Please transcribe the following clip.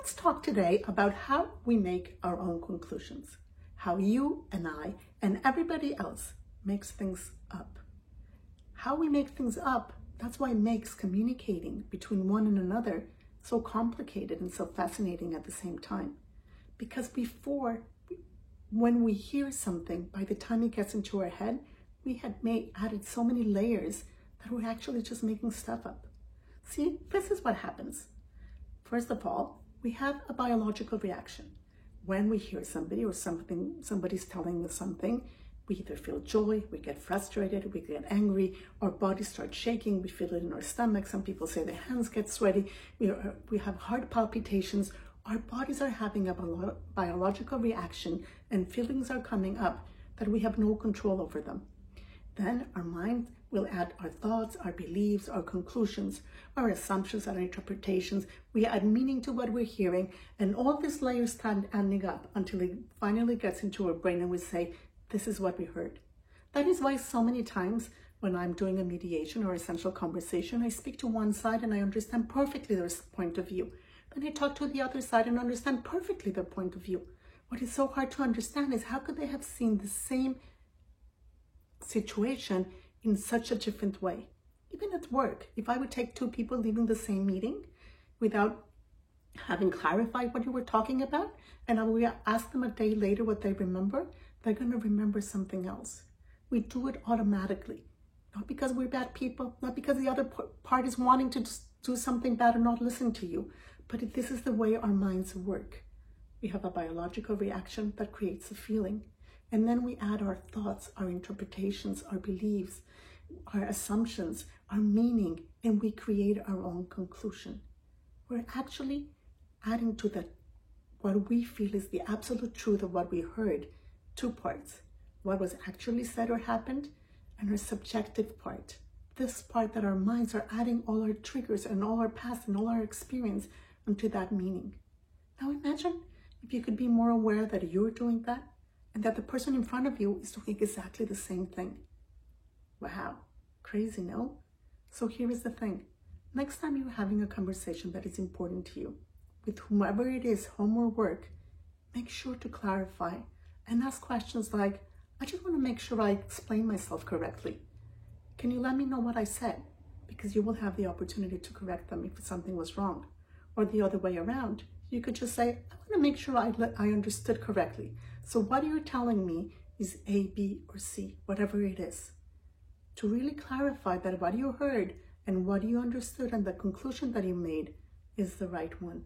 Let's talk today about how we make our own conclusions, how you and I and everybody else makes things up. How we make things up, that's why it makes communicating between one and another so complicated and so fascinating at the same time. Because before, when we hear something, by the time it gets into our head, we had added so many layers that we're actually just making stuff up. See, this is what happens. First of all, we have a biological reaction. When we hear somebody or somebody's telling us something, we either feel joy, we get frustrated, we get angry, our bodies start shaking, we feel it in our stomach. Some people say their hands get sweaty, we have heart palpitations. Our bodies are having a biological reaction and feelings are coming up that we have no control over them. Then our mind will add our thoughts, our beliefs, our conclusions, our assumptions, our interpretations. We add meaning to what we're hearing, and all these layers start adding up until it finally gets into our brain and we say, this is what we heard. That is why so many times when I'm doing a mediation or essential conversation, I speak to one side and I understand perfectly their point of view. Then I talk to the other side and understand perfectly their point of view. What is so hard to understand is how could they have seen the same situation in such a different way? Even at work, if I would take two people leaving the same meeting without having clarified what you were talking about, and I will ask them a day later what they remember, they're going to remember something else. We do it automatically, not because we're bad people, not because the other part is wanting to do something bad or not listen to you, but this is the way our minds work. We have a biological reaction that creates a feeling. And then we add our thoughts, our interpretations, our beliefs, our assumptions, our meaning, and we create our own conclusion. We're actually adding to what we feel is the absolute truth of what we heard, two parts. What was actually said or happened, and our subjective part. This part that our minds are adding all our triggers and all our past and all our experience onto that meaning. Now imagine if you could be more aware that you're doing that, and that the person in front of you is doing exactly the same thing. Wow, crazy, no? So here is the thing. Next time you're having a conversation that is important to you, with whomever it is, home or work, make sure to clarify and ask questions like, I just want to make sure I explain myself correctly. Can you let me know what I said? Because you will have the opportunity to correct them if something was wrong. Or the other way around. You could just say, I want to make sure I understood correctly. So what you're telling me is A, B, or C, whatever it is. To really clarify that what you heard and what you understood and the conclusion that you made is the right one.